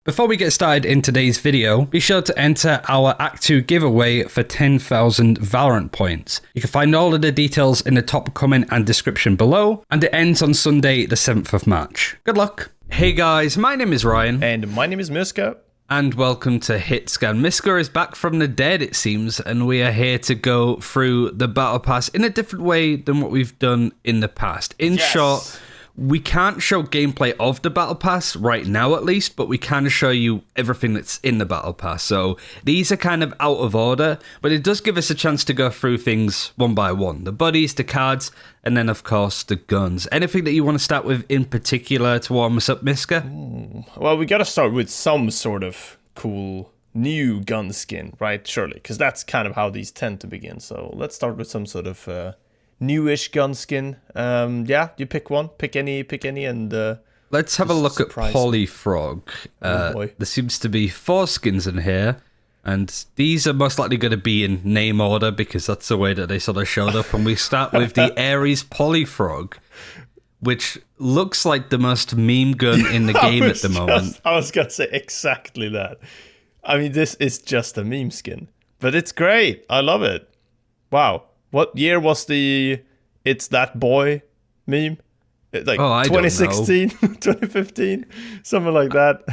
Before we get started in today's video, be sure to enter our Act 2 giveaway for 10,000 Valorant points. You can find all of the details in the top comment and description below, and it ends on Sunday the 7th of March. Good luck. Hey guys, my name is Ryan. And my name is Miska. And welcome to Hitscan. Miska is back from the dead, it seems, and we are here to go through the Battle Pass in a different way than what we've done in the past. In short, we can't show gameplay of the Battle Pass right now at least, but we can show you everything that's in the Battle Pass. So these are kind of out of order, but it does give us a chance to go through things one by one. The buddies, the cards, and then of course the guns. Anything that you want to start with in particular to warm us up, Miska? Well, we gotta start with some sort of cool new gun skin, right? Surely, because that's kind of how these tend to begin. So let's start with some sort of newish gun skin. Yeah, you pick one, pick any, and let's have a look at Polyfrog. Boy. There seems to be 4 skins in here, and these are most likely going to be in name order because that's the way that they sort of showed up. And we start with the Ares Polyfrog, which looks like the most meme gun in the game at the moment. I was gonna say exactly that. I mean, this is just a meme skin, but it's great. I love it. Wow. What year was the "It's That Boy" meme? Like 2016, 2015, something like that.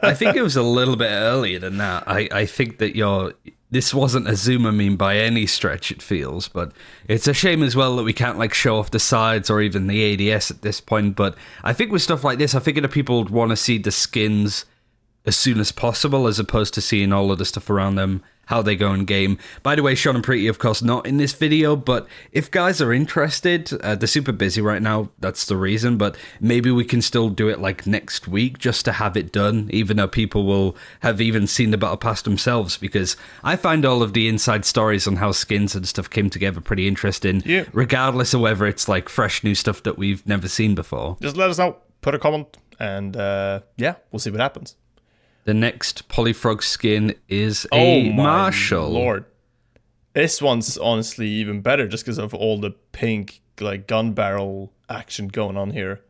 I think it was a little bit earlier than that. I think that this wasn't a Zoomer meme by any stretch, it feels, but it's a shame as well that we can't like show off the sides or even the ADS at this point. But I think with stuff like this, I figure that people would want to see the skins as soon as possible, as opposed to seeing all of the stuff around them, how they go in game. By the way, Sean and Pretty, of course, not in this video, but if guys are interested, they're super busy right now, that's the reason, but maybe we can still do it like next week just to have it done, even though people will have even seen the Battle Pass themselves, because I find all of the inside stories on how skins and stuff came together pretty interesting, regardless of whether it's like fresh new stuff that we've never seen before. Just let us know, put a comment, and yeah, we'll see what happens. The next Polyfrog skin is a Marshall. Lord. This one's honestly even better just because of all the pink like gun barrel action going on here.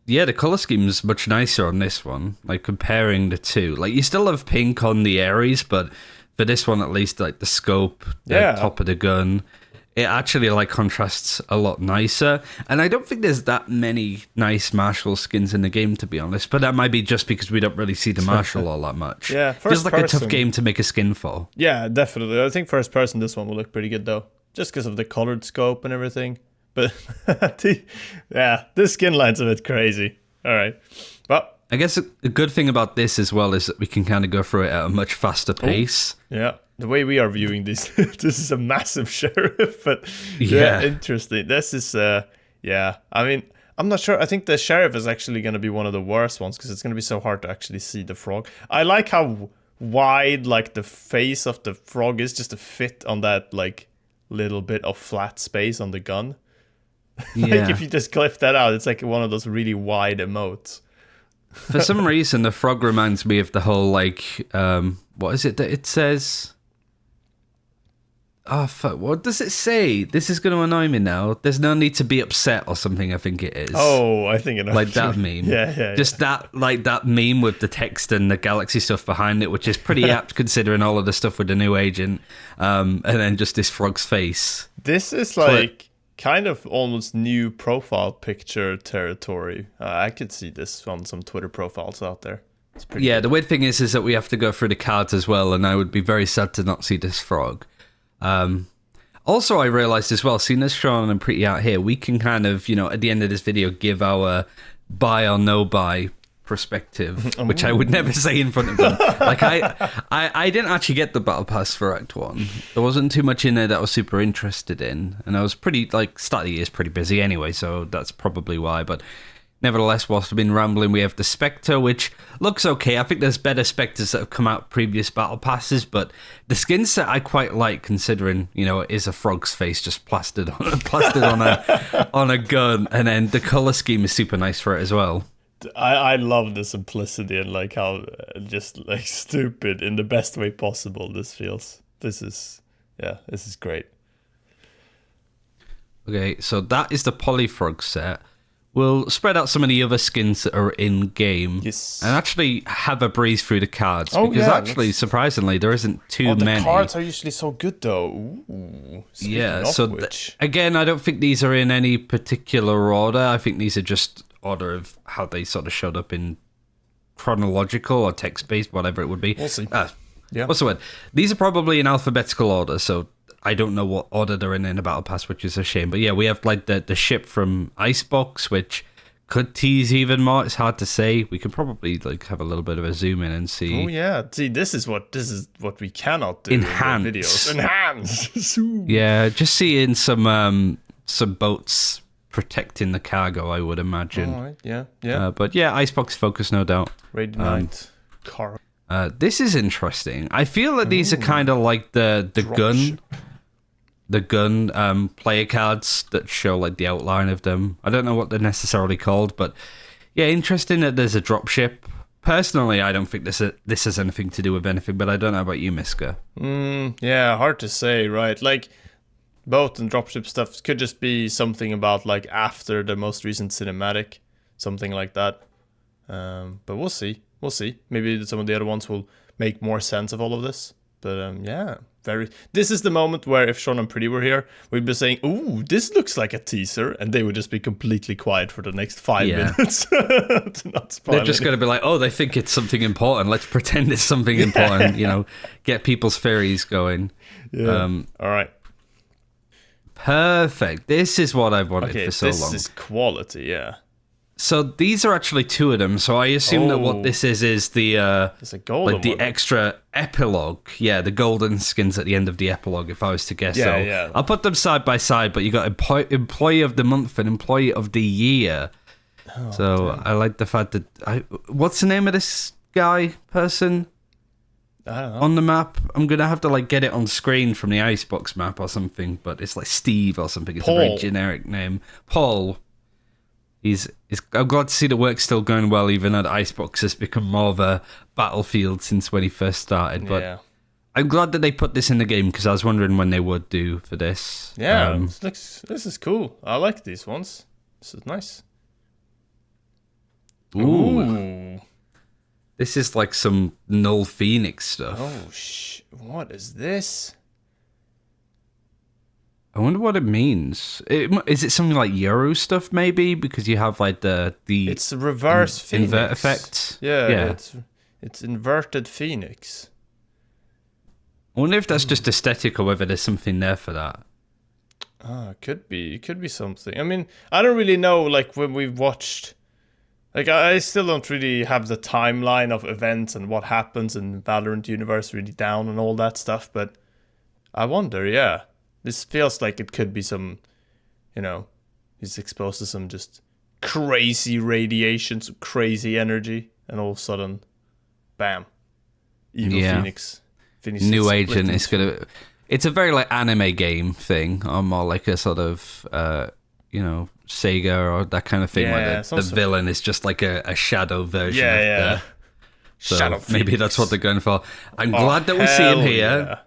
Yeah, the color scheme is much nicer on this one, like comparing the two. Like you still have pink on the Ares, but for this one at least, like the scope, the top of the gun, it actually like contrasts a lot nicer. And I don't think there's that many nice Marshall skins in the game, to be honest. But that might be just because we don't really see the Marshall all that much. Yeah, feels like a tough game to make a skin for. Yeah, definitely. I think first person, this one will look pretty good though, just because of the colored scope and everything. But yeah, this skin line's a bit crazy. All right, well, I guess a good thing about this as well is that we can kind of go through it at a much faster pace. Yeah. The way we are viewing this, this is a massive sheriff, but yeah, interesting. This is, yeah, I mean, I'm not sure. I think the sheriff is actually going to be one of the worst ones because it's going to be so hard to actually see the frog. I like how wide, like, the face of the frog is just to fit on that, like, little bit of flat space on the gun. Like, if you just clip that out, it's like one of those really wide emotes. For some reason, the frog reminds me of the whole, like, what is it that it says? Oh, fuck. What does it say? This is going to annoy me now. There's no need to be upset or something, I think it is. Oh, I think it is. Like that meme. Yeah. Just that, like that meme with the text and the galaxy stuff behind it, which is pretty apt considering all of the stuff with the new agent. And then just this frog's face. This is like kind of almost new profile picture territory. I could see this on some Twitter profiles out there. Yeah, good. The weird thing is that we have to go through the cards as well, and I would be very sad to not see this frog. Also, I realized as well, seeing as Sean and Pretty out here, we can kind of, at the end of this video, give our buy or no buy perspective, which I would never say in front of them. Like, I didn't actually get the Battle Pass for Act 1. There wasn't too much in there that I was super interested in, and I was pretty, start of the year is pretty busy anyway, so that's probably why, but nevertheless, whilst I've been rambling, we have the Spectre, which looks okay. I think there's better Spectres that have come out previous Battle Passes, but the skin set I quite like, considering, it is a frog's face just plastered on a gun, and then the color scheme is super nice for it as well. I love the simplicity and like how just like stupid in the best way possible this feels. This is great. Okay, so that is the Polyfrog set. we'll spread out some of the other skins that are in game. Yes. And actually have a breeze through the cards. Because actually, surprisingly, there isn't too many. The cards are usually so good, though. Ooh. Again, I don't think these are in any particular order. I think these are just order of how they sort of showed up in chronological or text-based, whatever it would be. We'll see. What's the word? These are probably in alphabetical order, so I don't know what order they're in a battle pass, which is a shame. But yeah, we have like the ship from Icebox, which could tease even more. It's hard to say. We could probably like have a little bit of a zoom in and see. Oh yeah, see, this is what we cannot do Enhance. in the videos. Enhance. Yeah, just seeing some boats protecting the cargo, I would imagine. All right. Yeah. But yeah, Icebox focus, no doubt. Radiant car. This is interesting. I feel that these are kind of like the gun player cards that show like the outline of them. I don't know what they're necessarily called, but yeah, interesting that there's a dropship. Personally, I don't think this has anything to do with anything, but I don't know about you, Miska. Yeah, hard to say, right? Like boat and dropship stuff could just be something about like after the most recent cinematic, something like that. But we'll see. Maybe some of the other ones will make more sense of all of this. But yeah, this is the moment where if Sean and Pretty were here, we'd be saying, "Ooh, this looks like a teaser," and they would just be completely quiet for the next 5 minutes. To not spoil They're just going to be like, "Oh, they think it's something important. Let's pretend it's something important." Get people's theories going. Yeah. All right. Perfect. This is what I've wanted for so long. This is quality. Yeah. So these are actually two of them. So I assume that what this is the it's a golden like the one. Extra epilogue. Yeah, the golden skins at the end of the epilogue, if I was to guess. Yeah. I'll put them side by side, but you got employee of the month and employee of the year. Damn. I like the fact that what's the name of this person? I don't know. On the map? I'm gonna have to like get it on screen from the Icebox map or something, but it's like Steve or something. It's Paul. a very generic name. Paul. I'm glad to see the work's still going well, even though the Icebox has become more of a battlefield since when he first started. But I'm glad that they put this in the game because I was wondering when they would do for this. Yeah, this is cool. I like these ones. This is nice. Ooh. This is like some Null Phoenix stuff. Oh, what is this? I wonder what it means. Is it something like Euro stuff, maybe? Because you have like the it's a reverse Phoenix. Invert effect. Yeah. It's inverted Phoenix. I wonder if that's just aesthetic or whether there's something there for that. It could be something. I mean, I don't really know. Like when we've watched, like I still don't really have the timeline of events and what happens in Valorant universe really down and all that stuff. But I wonder, yeah. This feels like it could be some, he's exposed to some just crazy radiation, some crazy energy, and all of a sudden, bam, evil Phoenix. New agent is gonna. It's a very like anime game thing, or more like a sort of, Sega or that kind of thing, where the villain is just like a shadow version. Yeah. So shadow maybe Phoenix. That's what they're going for. I'm glad that we see him here. Yeah.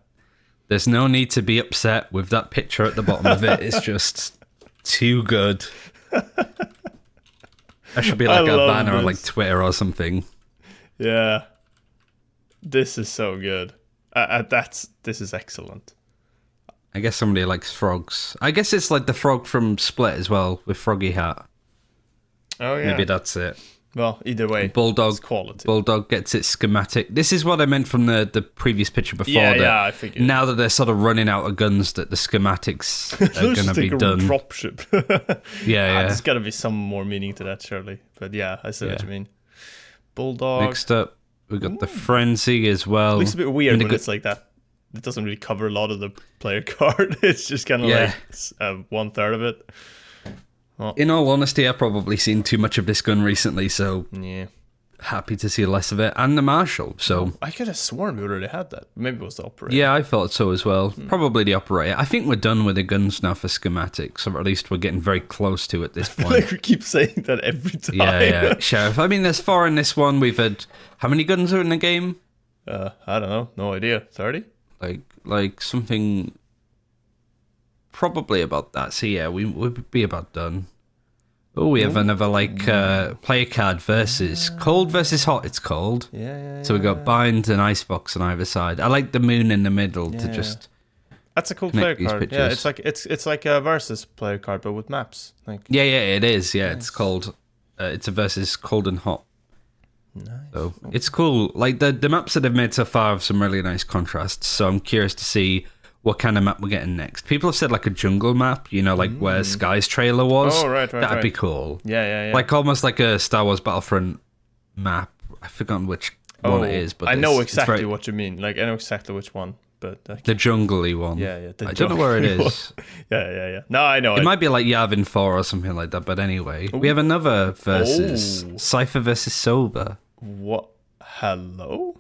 There's no need to be upset with that picture at the bottom of it. It's just too good. That should be like a banner on like Twitter or something. Yeah. This is so good. This is excellent. I guess somebody likes frogs. I guess it's like the frog from Split as well, with Froggy Hat. Oh, yeah. Maybe that's it. Well, either way, Bulldog, it's quality. Bulldog gets its schematic. This is what I meant from the previous picture before. Yeah, I figured. Now that they're sort of running out of guns, that the schematics are going to be done. Dropship. Yeah. There's got to be some more meaning to that, surely. But yeah, I see what you mean. Bulldog. Next up, we got the Frenzy as well. It looks a bit weird when it's like that. It doesn't really cover a lot of the player card. It's just kind of like 1/3 of it. Well, in all honesty, I've probably seen too much of this gun recently, so yeah, happy to see less of it. And the Marshal, so I could have sworn we already had that. Maybe it was the Operator. Yeah, I thought so as well. Probably the Operator. I think we're done with the guns now for schematics, or at least we're getting very close to at this point. Like we keep saying that every time. Yeah, Sheriff. I mean, there's 4 in this one. We've had how many guns are in the game? I don't know. No idea. 30? Like something. Probably about that. So yeah, we'd be about done. Oh, we have another player card versus cold versus hot. It's called. Yeah. So we got bind and icebox on either side. I like the moon in the middle to just. That's a cool player these card. pictures. Yeah, it's like a versus player card, but with maps. Like Yeah, it is. Yeah, it's called. It's a versus cold and hot. nice. So it's cool. Like the maps that they've made so far have some really nice contrasts. So I'm curious to see what kind of map we're getting next. People have said like a jungle map, like where Sky's trailer was. Oh, right. That'd be cool. Yeah. Like almost like a Star Wars Battlefront map. I've forgotten which one it is, but I know exactly what you mean. Like I know exactly which one, but the jungly one. Yeah. I don't know where it is. Yeah. No, I know. It might be like Yavin 4 or something like that. But anyway, we have another versus Cypher versus Sober. What? Hello?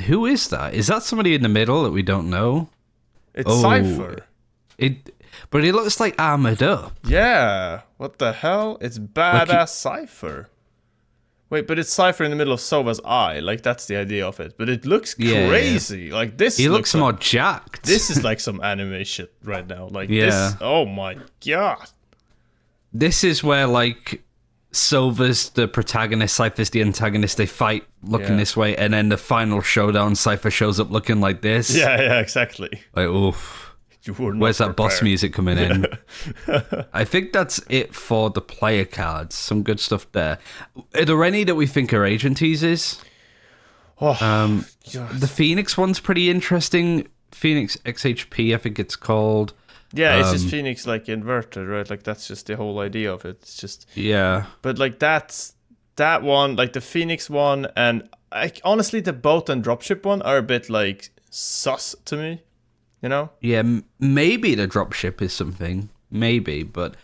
Who is that? Is that somebody in the middle that we don't know? It's Cypher. But he looks like armored up. Yeah. What the hell? It's badass Cypher. Wait, but it's Cypher in the middle of Sova's eye. Like, that's the idea of it. But it looks crazy. Like, this He looks like, more jacked. This is like some anime shit right now. Like, Yeah. this. Oh my god. This is where, like, Silver's the protagonist, Cypher's the antagonist. They fight looking this way, and then the final showdown, Cypher shows up looking like this. Yeah, exactly. Like, oof. Where's that boss music coming in? I think that's it for the player cards. Some good stuff there. Are there any that we think are agent teasers? The Phoenix one's pretty interesting. Phoenix XHP, I think it's called. Yeah, it's just Phoenix like inverted, right? Like that's just the whole idea of it. It's just But like that one, like the Phoenix one, and honestly, the boat and dropship one are a bit like sus to me. You know? Yeah, maybe the dropship is something. Maybe, but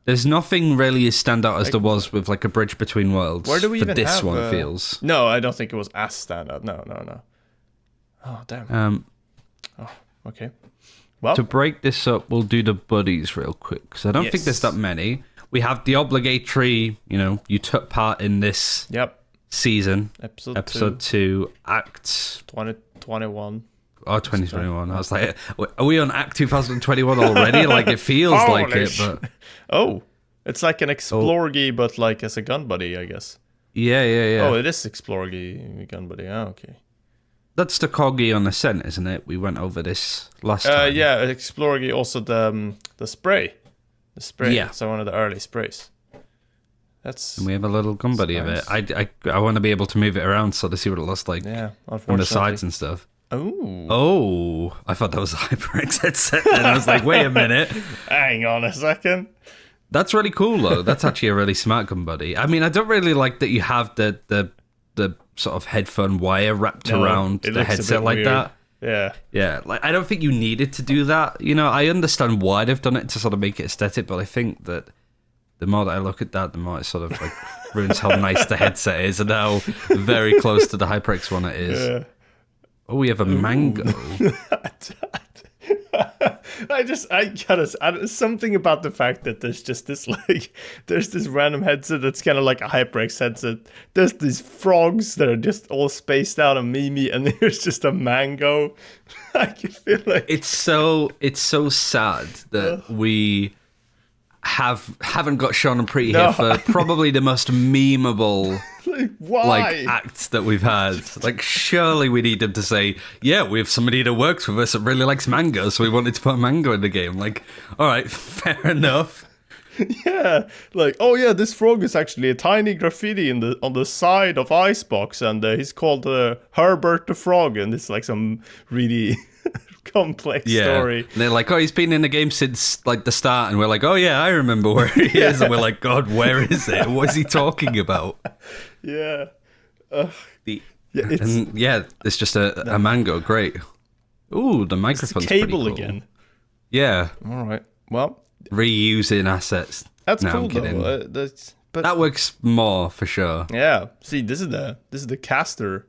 there's nothing really as standout as there was with like a bridge between worlds. Where do we even this have, one feels? No, I don't think it was as standout. No. Oh, damn. Okay. Well, to break this up, we'll do the buddies real quick because I don't think there's that many. We have the obligatory, you took part in this season. Episode 2, Act 2021. Oh, 2021. I was like, are we on Act 2021 already? Like, it feels like it, but... Oh, it's like an Explorgy, but like as a gun buddy, I guess. Yeah. Oh, it is Explorgy gun buddy. Oh, okay. That's the Coggy on Ascent, isn't it? We went over this last time. Yeah, Explorgy, also the spray. The spray. Yeah. So one of the early sprays. And we have a little gun buddy of it. I want to be able to move it around so to see what it looks like on the sides and stuff. Oh, I thought that was a HyperX headset, and I was like, wait a minute. Hang on a second. That's really cool, though. That's actually a really smart gun buddy. I mean, I don't really like that you have the sort of headphone wire wrapped around the headset like that. Yeah. Like, I don't think you needed to do that. I understand why they've done it to sort of make it aesthetic, but I think that the more that I look at that, the more it sort of like ruins how nice the headset is and how very close to the HyperX one it is. Yeah. Oh, we have a mango. I gotta something about the fact that there's just this there's this random headset that's kind of like a HyperX headset. There's these frogs that are just all spaced out and memey, and there's just a mango. I can feel like it's so sad that we haven't got Sean and Preeti here for probably the most memeable acts that we've had. Like, surely we need them to say, yeah, we have somebody that works with us that really likes mango, so we wanted to put a mango in the game. Like, all right, fair enough. Yeah, like, oh yeah, this frog is actually a tiny graffiti on the side of Icebox, and he's called Herbert the Frog, and it's like some really complex story. And they're like, oh, he's been in the game since like the start, and we're like, oh yeah, I remember where he is, and we're like, God, where is it? What is he talking about? Yeah. It's just a mango. Great. Ooh, the microphone's it's the cable pretty cool. Again. Yeah. All right. Well, reusing assets. That's no, cool I'm kidding. though. But that works more for sure. Yeah. See, this is the caster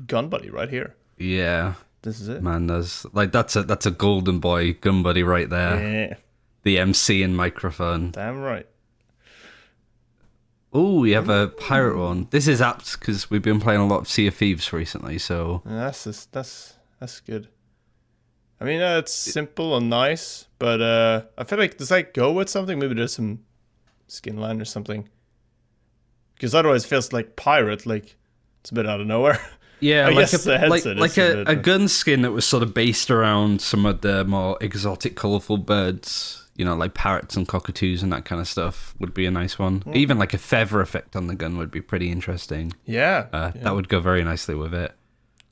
gun buddy right here. Yeah. This is it. Man, that's a golden boy gun buddy right there. Yeah. The MC and microphone. Damn right. Oh, we have a pirate one. This is apt because we've been playing a lot of Sea of Thieves recently, so that's good. I mean, it's simple and nice, but I feel like does that go with something? Maybe there's some skin line or something. Because otherwise it feels like pirate, like it's a bit out of nowhere. Yeah, I like guess the headset like a gun skin that was sort of based around some of the more exotic, colourful birds, you know, like parrots and cockatoos and that kind of stuff would be a nice one. Even like a feather effect on the gun would be pretty interesting. Yeah. That would go very nicely with it.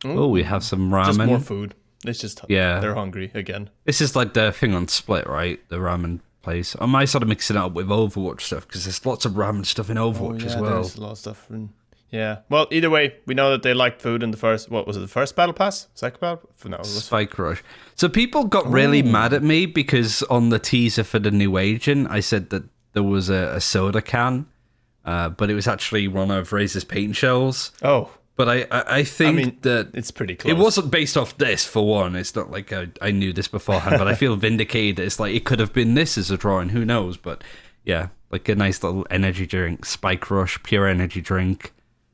Oh, we have some ramen. Just more food. It's just, they're hungry again. This is like the thing on Split, right? The ramen place. Am I sort of mixing it up with Overwatch stuff? Because there's lots of ramen stuff in Overwatch as well. There's a lot of stuff. Yeah. Well, either way, we know that they liked food in the first, what was it, the first battle pass? Second battle? No, it was Spike Rush. So people got really mad at me because on the teaser for the new agent, I said that there was a soda can, but it was actually one of Razor's paint shells. Oh. But I think that it's pretty close. It wasn't based off this, for one. It's not like I knew this beforehand, but I feel vindicated. It's like it could have been this as a drawing. Who knows? But yeah, like a nice little energy drink, Spike Rush, pure energy drink.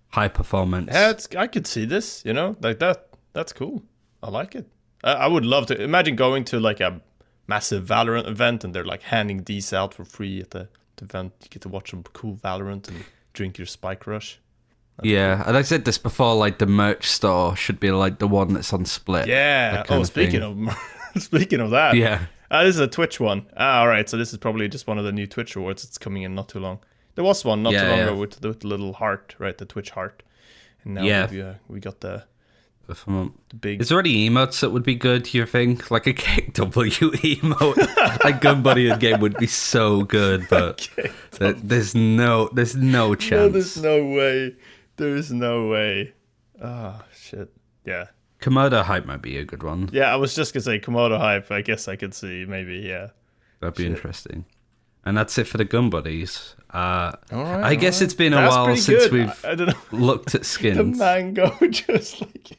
High performance. Yeah, I could see this, you know, like that. That's cool. I like it. I would love to imagine going to like a massive Valorant event and they're like handing these out for free at the event. You get to watch some cool Valorant and drink your Spike Rush. That's cool. And I said this before, like the merch store should be like the one that's on Split. Yeah. Speaking of that. Yeah. This is a Twitch one. All right. So this is probably just one of the new Twitch awards. It's coming in not too long. There was one not too long ago with the little heart, right? The Twitch heart. And now we got the big... Is there any emotes that would be good, you think? Like a Kick W emote? Like Gun Buddy in game would be so good, but there's no chance. No, there's no way. There's no way. Oh, shit. Yeah. Komodo hype might be a good one. Yeah, I was just going to say Komodo hype. I guess I could see maybe, yeah. That'd be interesting. And that's it for the Gun Buddies. I guess it's been a while since we've looked at skins. The mango, just like...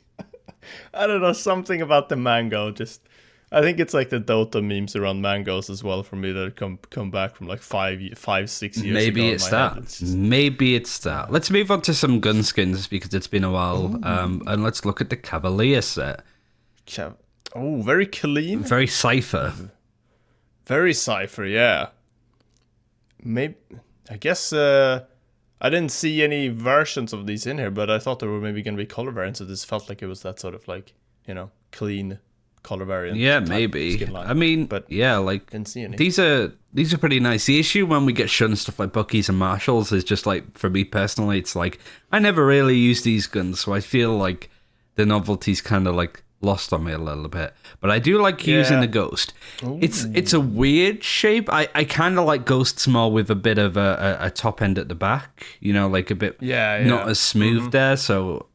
I don't know, something about the mango. Just, I think it's like the Dota memes around mangoes as well for me that come back from like 5-6 years Maybe ago. Maybe it's that. Let's move on to some gun skins because it's been a while. And let's look at the Cavalier set. Oh, very clean. Very Cypher. Very Cypher, yeah. Maybe, I guess I didn't see any versions of these in here, but I thought there were maybe going to be color variants, so this felt like it was that sort of like, you know, clean color variant. Yeah, maybe. I mean, but yeah, like didn't see any. These are pretty nice. The issue when we get shown stuff like Bucky's and Marshalls is just like, for me personally, it's like I never really use these guns, so I feel like the novelty's kind of like lost on me a little bit, but I do like using the Ghost. Ooh. It's a weird shape. I kind of like Ghosts more with a bit of a top end at the back, you know, like a bit not as smooth there. So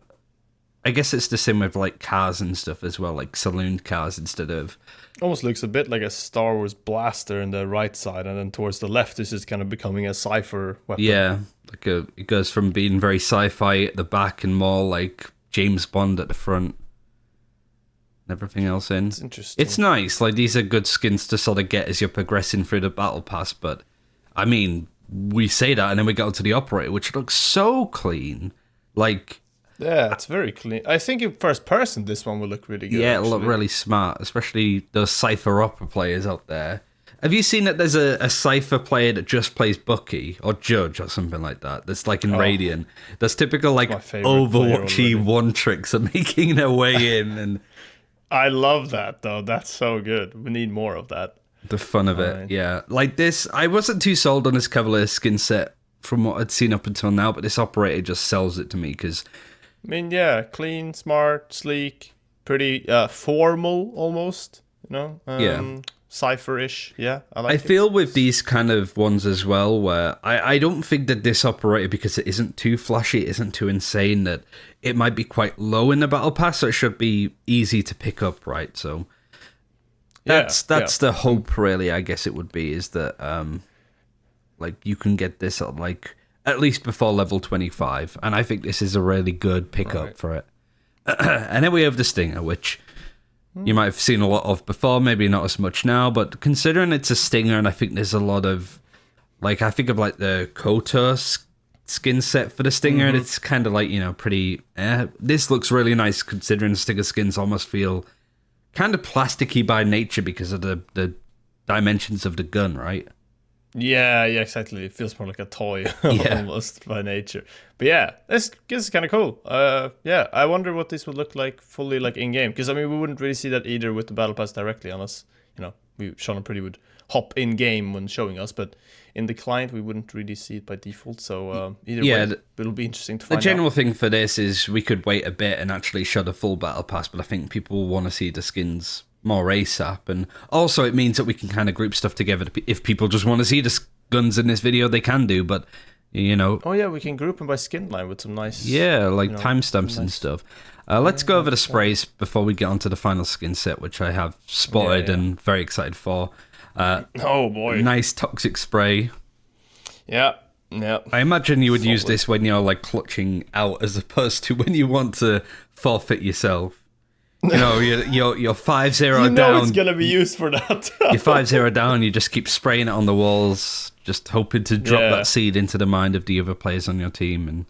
I guess it's the same with like cars and stuff as well, like saloon cars instead of... Almost looks a bit like a Star Wars blaster in the right side, and then towards the left this is kind of becoming a Cypher weapon. Yeah, like it goes from being very sci-fi at the back and more like James Bond at the front. Everything else in. It's interesting. It's nice. Like, these are good skins to sort of get as you're progressing through the battle pass, but I mean, we say that and then we go to the operator, which looks so clean. Like, yeah, it's very clean. I think in first person this one will look really good. Yeah, it'll look really smart, especially those Cypher opera players out there. Have you seen that there's a Cypher player that just plays Bucky or Judge or something like that? That's like in Radiant. That's typical like Overwatchy one tricks are making their way in, and I love that, though. That's so good. We need more of that. The fun of it, yeah. Like this, I wasn't too sold on this Cavalier skin set from what I'd seen up until now, but this operator just sells it to me because... I mean, yeah, clean, smart, sleek, pretty formal almost, you know? Cypher-ish, yeah. I feel with these kind of ones as well, where I don't think that this operator, because it isn't too flashy, it isn't too insane, that it might be quite low in the battle pass, so it should be easy to pick up, right? So that's the hope, really, I guess it would be, is that like you can get this at like at least before level 25, and I think this is a really good pickup for it. And then we have the Stinger, which you might have seen a lot of before, maybe not as much now, but considering it's a Stinger, and I think there's a lot of, like, I think of like the Kotor skin set for the Stinger, and it's kind of like, you know, pretty, this looks really nice considering Stinger skins almost feel kind of plasticky by nature because of the dimensions of the gun, right? Yeah, exactly. It feels more like a toy Yeah. almost by nature. But yeah, this is kind of cool. Yeah, I wonder what this would look like fully like in game, because I mean we wouldn't really see that either with the battle pass directly, unless Sean and Pretty would hop in game when showing us, but in the client we wouldn't really see it by default. So either way, it'll be interesting to find out. The general thing for this is we could wait a bit and actually show the full battle pass, but I think people want to see the skins more ASAP, and also it means that we can kind of group stuff together. If people just want to see the guns in this video, they can do, but oh yeah, we can group them by skin line with some nice timestamps and stuff. Let's go over the sprays before we get onto the final skin set, which I have spotted and very excited for. Oh boy, nice toxic spray. Yeah. I imagine you would use this when you're like clutching out, as opposed to when you want to forfeit yourself. You're 5-0 down. It's gonna be used for that. You're 5-0 down. You just keep spraying it on the walls, just hoping to drop that seed into the mind of the other players on your team. And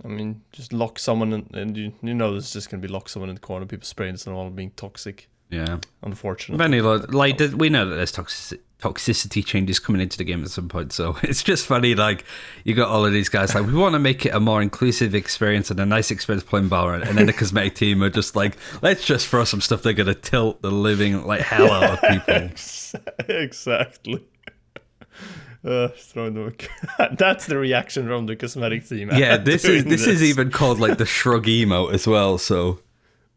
I mean, just lock someone, and you know there's just gonna be lock someone in the corner. People spraying this and all being toxic. Yeah, unfortunately. We know that there's toxicity changes coming into the game at some point, so it's just funny. Like, you got all of these guys like, we want to make it a more inclusive experience and a nice experience playing Valorant, and then the cosmetic team are just like, let's just throw some stuff that's gonna tilt the living like hell out of people. Exactly. That's the reaction from the cosmetic team. Yeah, this is even called like the shrug emote as well. So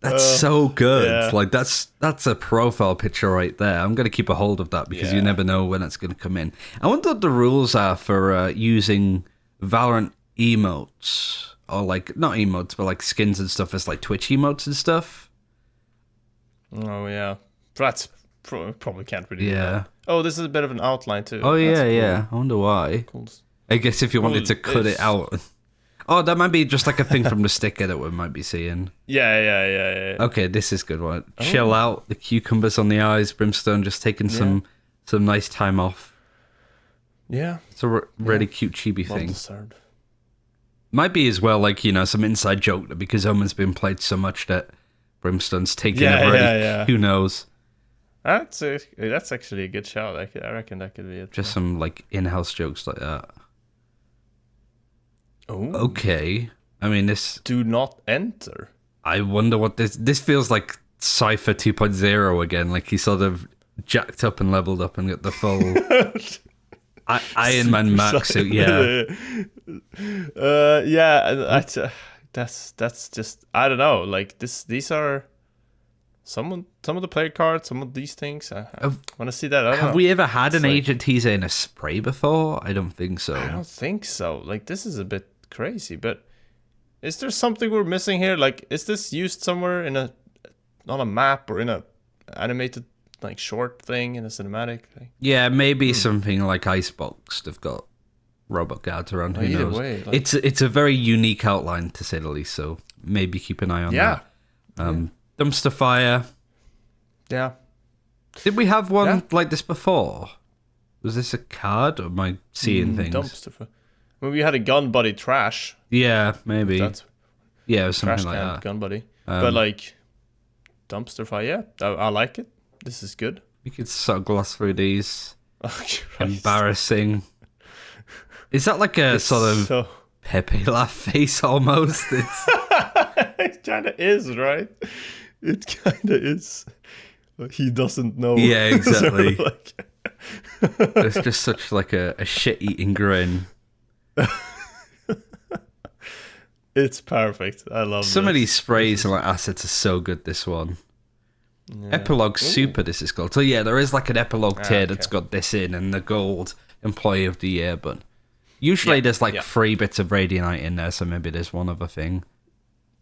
that's so good. Yeah. Like that's a profile picture right there. I'm gonna keep a hold of that because you never know when it's gonna come in. I wonder what the rules are for using Valorant emotes, or like not emotes, but like skins and stuff as like Twitch emotes and stuff. Oh yeah, that's probably can't really. Yeah. Oh, this is a bit of an outline too. Oh yeah. I wonder why. Cool. I guess if you wanted to cut it out. Oh, that might be just like a thing from the sticker that we might be seeing. Yeah. Okay, this is good one. Oh. Chill out, the cucumbers on the eyes, Brimstone just taking some nice time off. Yeah. It's a really cute chibi thing. Deserved. Might be as well, like, some inside joke that because Omen's been played so much that Brimstone's taking a break. Yeah. Who knows? That's actually a good shout. I reckon that could be it. Just some like in-house jokes like that. Oh. Okay. I mean, this... Do not enter. I wonder what this feels like. Cypher 2.0 again. Like he sort of jacked up and leveled up and got the full Iron Man max suit. Yeah. That's just, I don't know. Like these are some of the player cards. Some of these things. I want to see that. Have we ever had an agent teaser in a spray before? I don't think so. I don't think so. Like this is a bit crazy, but is there something we're missing here? Like, is this used somewhere on a map or in a animated like short thing in a cinematic thing? Yeah, maybe something like Icebox. They've got robot guards around. Who knows? Way, like... It's a very unique outline to say the least. So maybe keep an eye on that. Dumpster fire. Yeah. Did we have one like this before? Was this a card, or am I seeing things? Dumpster fire. Well, we had a gun buddy trash. Yeah, maybe. It was something like that. Gun buddy. But like dumpster fire, I like it. This is good. We could sort of gloss through these. Oh, embarrassing. Is that like a sort of Pepe laugh face almost? It kind of is, right? It kind of is. He doesn't know. Yeah, exactly. It's just such like a shit-eating grin. It's perfect. I love some of these sprays and like assets are so good. This one, Epilogue Super. This is called. So yeah, there is like an epilogue tier that's got this in and the gold employee of the year. But usually there's like 3 bits of Radianite in there, so maybe there's one other thing.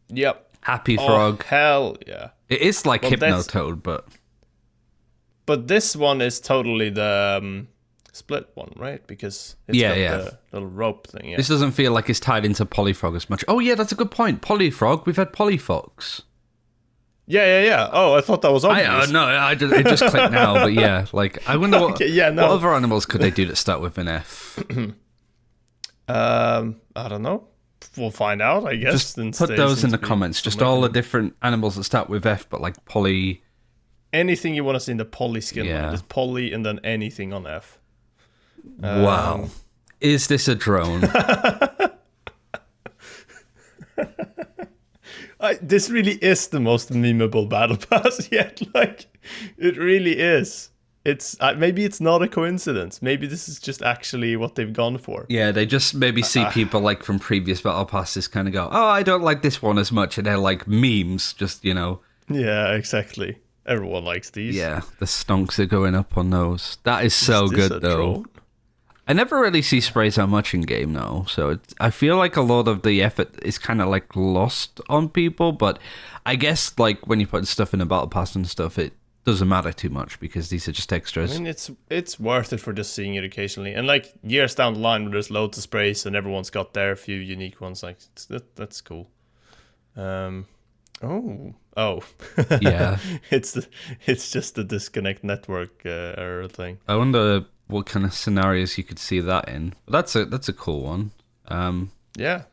Yep. Happy Frog. Hell yeah. It is like Hypnotoad, but this one is totally the split one, right? Because it's got the little rope thing. Yeah. This doesn't feel like it's tied into Polyfrog as much. Oh yeah, that's a good point. Polyfrog. We've had Polyfox. Yeah. Oh, I thought that was obvious. It just clicked now. But yeah, like I wonder what other animals could they do that start with an F? I don't know. We'll find out, I guess. Just put those in the comments. Just all the different animals that start with F, but like poly. Anything you want to see in the poly skin line. Just poly and then anything on F. Wow. Is this a drone? This really is the most memeable battle pass yet. Like, it really is. It's maybe it's not a coincidence. Maybe this is just actually what they've gone for. Yeah, they just maybe see people like from previous battle passes kind of go, oh, I don't like this one as much. And they're like memes, just, you know. Yeah, exactly. Everyone likes these. Yeah, the stonks are going up on those. That is so good, though. Drone? I never really see sprays that much in game, though. So I feel like a lot of the effort is kind of like lost on people. But I guess like when you put stuff in a battle pass and stuff, it doesn't matter too much because these are just extras. I mean, it's worth it for just seeing it occasionally. And like years down the line, when there's loads of sprays and everyone's got their few unique ones, like that's cool. Oh, Yeah. it's just the disconnect network error thing. I wonder what kind of scenarios you could see that in. But that's a cool one. Yeah.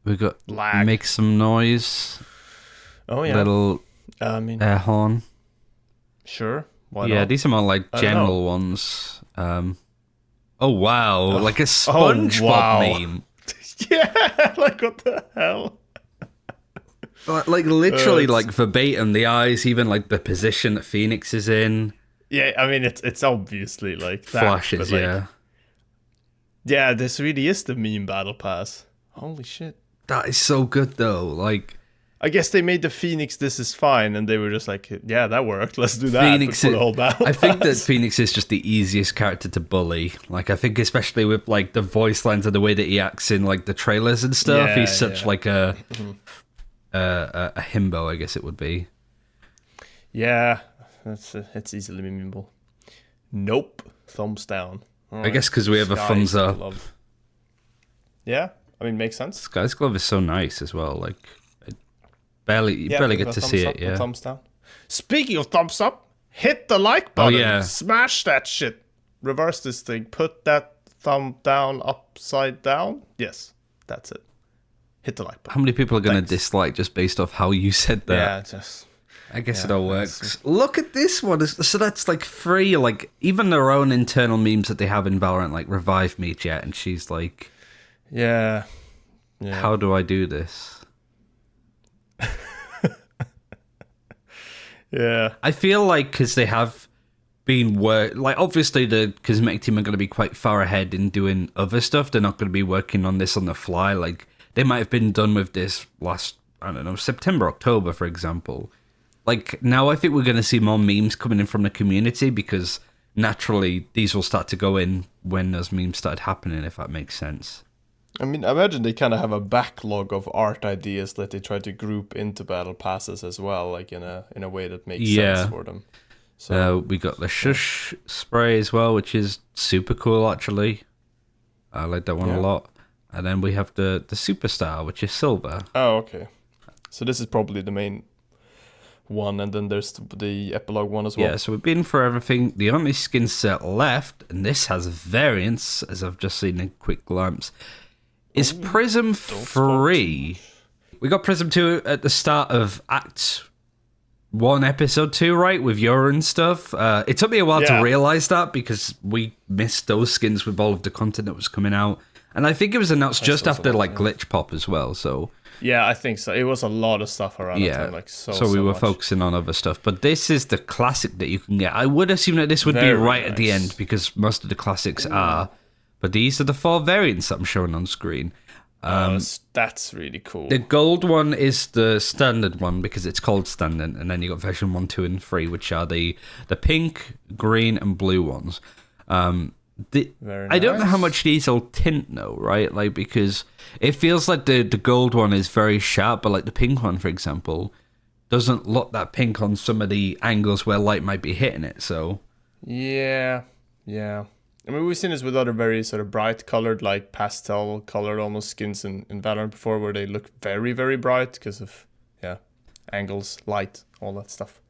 We got Lag. Make Some Noise. Oh yeah. Little air horn. Sure. Why Yeah, not? these are more like general ones. Oh wow, like a SpongeBob wow. meme. Yeah, like what the hell? Like literally, like verbatim, the eyes, even like the position that Phoenix is in. Yeah, I mean it's obviously like that, Flashes, but, like, yeah. Yeah, this really is the meme battle pass. Holy shit. That is so good though. Like, I guess they made the Phoenix "This is fine" and they were just like, yeah, that worked. Let's do that. Phoenix for the whole battle I think that pass. Phoenix is just the easiest character to bully. Like, I think especially with like the voice lines and the way that he acts in like the trailers and stuff. Yeah, He's such yeah. like a himbo, I guess it would be. Yeah, it's easily memeable. Nope, thumbs down. All I guess because we have a thumbs Sky's up. Glove. Yeah, I mean, makes sense. Sky's glove is so nice as well. Like, you barely get to see it. Yeah. Thumbs down. Speaking of thumbs up, hit the like button. Oh, yeah. Smash that shit. Reverse this thing. Put that thumb down upside down. Yes, that's it. Hit the like button. How many people are going to Thanks. dislike just based off how you said that? Yeah, just I guess yeah, it all works. Look at this one. So that's like free. Like even their own internal memes that they have in Valorant, like revive me, Jet, and she's like, yeah. "How do I do this?" Yeah. I feel like because they have been like obviously the cosmetic team are going to be quite far ahead in doing other stuff. They're not going to be working on this on the fly. Like they might have been done with this last, I don't know, September, October, for example. Like now I think we're going to see more memes coming in from the community because naturally these will start to go in when those memes started happening, if that makes sense. I mean, I imagine they kind of have a backlog of art ideas that they try to group into battle passes as well, like in a way that makes sense for them. So We got the shush spray as well, which is super cool actually. I like that one a lot. And then we have the superstar, which is silver. oh, okay. So this is probably the main one, and then there's the epilogue one as well. Yeah, so we've been for everything. The only skin set left, and this has variants, as I've just seen in quick glance, is Prism 3. We got Prism 2 at the start of Act 1, Episode 2, right? With Yura and stuff. It took me a while to realize that because we missed those skins with all of the content that was coming out. And I think it was announced just after like Glitch Pop as well, so... Yeah, I think so. It was a lot of stuff around that time, like so we were much. focusing on other stuff. But this is the classic that you can get. I would assume that this would be Very right at the nice. end because most of the classics are. But these are the 4 variants that I'm showing on screen. That's really cool. The gold one is the standard one because it's called standard, and then you got version 1, 2, and 3, which are the pink, green, and blue ones. Very I don't know nice. how much these will tint though, right? Like because it feels like the gold one is very sharp, but like the pink one, for example, doesn't look that pink on some of the angles where light might be hitting it. So Yeah. I mean, we've seen this with other very sort of bright colored, like pastel colored almost skins in Valorant before, where they look very, very bright because of, angles, light, all that stuff.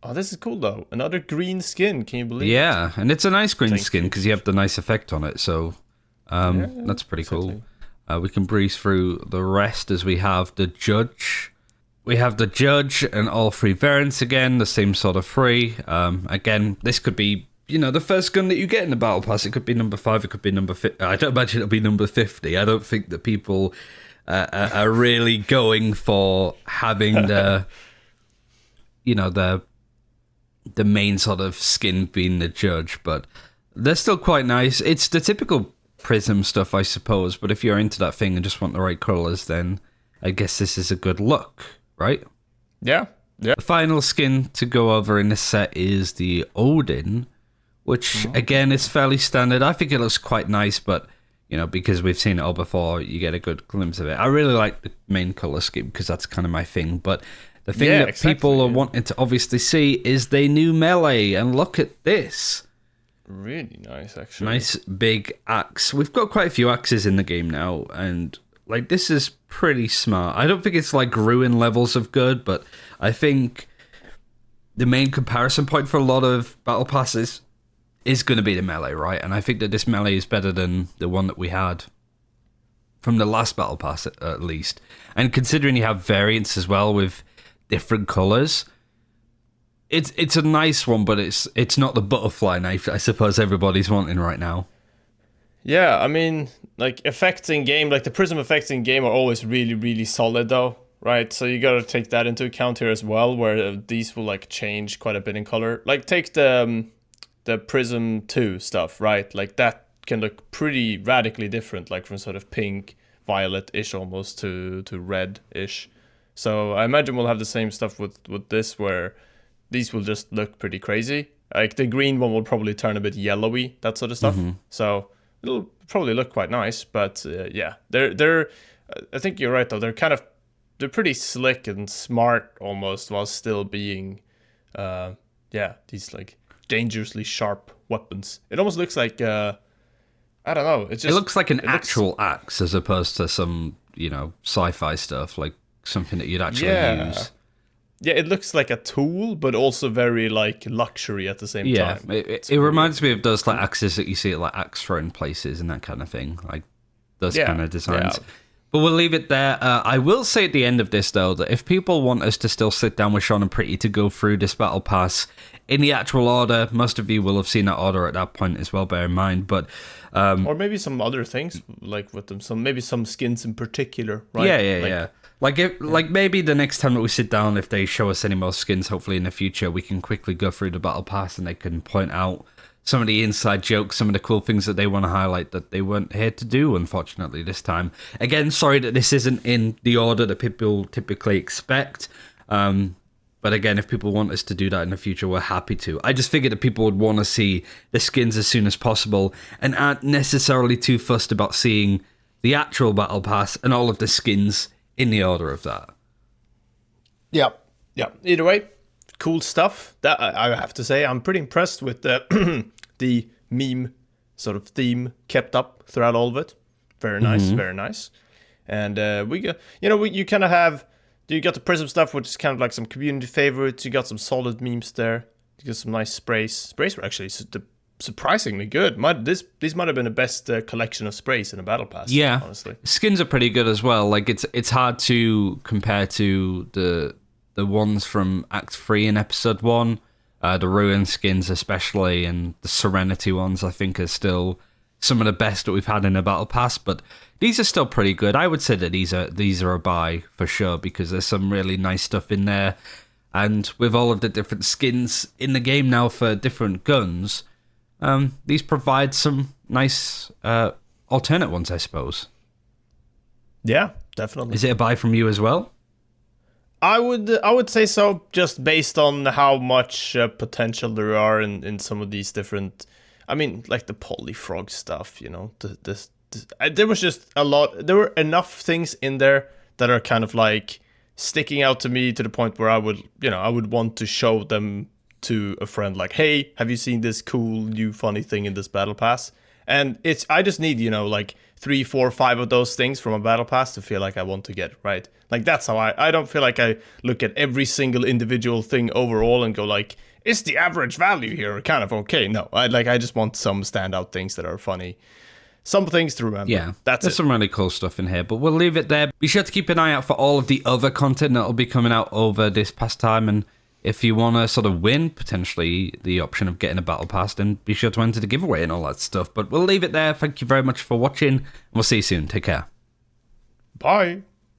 Oh, this is cool, though. Another green skin, can you believe it? yeah, and it's a nice green Thank skin you. because you have the nice effect on it. So that's pretty cool. We can breeze through the rest as we have the judge. We have the judge and all 3 variants again, the same sort of 3. Again, this could be the first gun that you get in the battle pass. It could be number 5, it could be number 50. I don't imagine it'll be number 50. I don't think that people are really going for having the the main sort of skin being the judge, but they're still quite nice. It's the typical Prism stuff, I suppose, but if you're into that thing and just want the right colors, then I guess this is a good look, right? Yeah. The final skin to go over in this set is the Odin, which again is fairly standard. I think it looks quite nice, but because we've seen it all before, you get a good glimpse of it. I really like the main color scheme because that's kind of my thing, but the thing that people are wanting to obviously see is the new melee, and look at this. Really nice, actually. Nice big axe. We've got quite a few axes in the game now, and this is pretty smart. I don't think it's ruin levels of good, but I think the main comparison point for a lot of battle passes is going to be the melee, right? And I think that this melee is better than the one that we had from the last battle pass, at least. And considering you have variants as well with different colors, it's a nice one, but it's not the butterfly knife that I suppose everybody's wanting right now. Yeah, I mean, effects in game, the prism effects in game are always really, really solid, though, right? So you gotta take that into account here as well, where these will change quite a bit in color. Take the Prism 2 stuff, right? That can look pretty radically different, from sort of pink, violet-ish almost to red-ish. So I imagine we'll have the same stuff with this, where these will just look pretty crazy. The green one will probably turn a bit yellowy, that sort of stuff. Mm-hmm. So it'll probably look quite nice, but yeah, they're. I think you're right though. They're pretty slick and smart almost, while still being, these dangerously sharp weapons. It almost looks like I don't know. It looks like an actual axe as opposed to some sci-fi stuff, something that you'd actually use. Yeah, it looks like a tool, but also very luxury at the same time. Yeah, it reminds me of those axes that you see at axe throwing places and that kind of thing, those kind of designs. Yeah. But we'll leave it there. I will say at the end of this though that if people want us to still sit down with Sean and Pretty to go through this battle pass in the actual order, most of you will have seen that order at that point as well. Bear in mind, but or maybe some other things with them. Maybe some skins in particular, right? Yeah. Maybe the next time that we sit down, if they show us any more skins, hopefully in the future, we can quickly go through the battle pass and they can point out some of the inside jokes, some of the cool things that they want to highlight that they weren't here to do, unfortunately, this time. Again, sorry that this isn't in the order that people typically expect. But again, if people want us to do that in the future, we're happy to. I just figured that people would want to see the skins as soon as possible and aren't necessarily too fussed about seeing the actual battle pass and all of the skins in the order of that. Yeah. Either way, cool stuff. That I have to say, I'm pretty impressed with the the meme sort of theme kept up throughout all of it. Very nice, very nice. And we got, you kind of have, you got the Prism stuff, which is kind of some community favorites. You got some solid memes there. You got some nice sprays. Sprays were actually surprisingly good. These might have been the best collection of sprays in a battle pass. Yeah, honestly, skins are pretty good as well. It's hard to compare to the ones from Act 3 in Episode 1. The Ruin skins especially, and the Serenity ones I think are still some of the best that we've had in a battle pass, but these are still pretty good. I would say that these are a buy for sure, because there's some really nice stuff in there, and with all of the different skins in the game now for different guns, these provide some nice alternate ones, I suppose. Yeah, definitely. Is it a buy from you as well? I would say so, just based on how much potential there are in some of these different. I mean, the polyfrog stuff. There was just a lot. There were enough things in there that are kind of sticking out to me to the point where I would want to show them to a friend. Hey, have you seen this cool new funny thing in this battle pass? And I just need 3, 4, 5 of those things from a battle pass to feel like I want to get it, right? That's how I don't feel like I look at every single individual thing overall and go is the average value here kind of okay? No, I just want some standout things that are funny. Some things to remember. Yeah, there's some really cool stuff in here, but we'll leave it there. Be sure to keep an eye out for all of the other content that will be coming out over this past time, and if you want to sort of win potentially the option of getting a battle pass, then be sure to enter the giveaway and all that stuff. But we'll leave it there. Thank you very much for watching. We'll see you soon. Take care. Bye.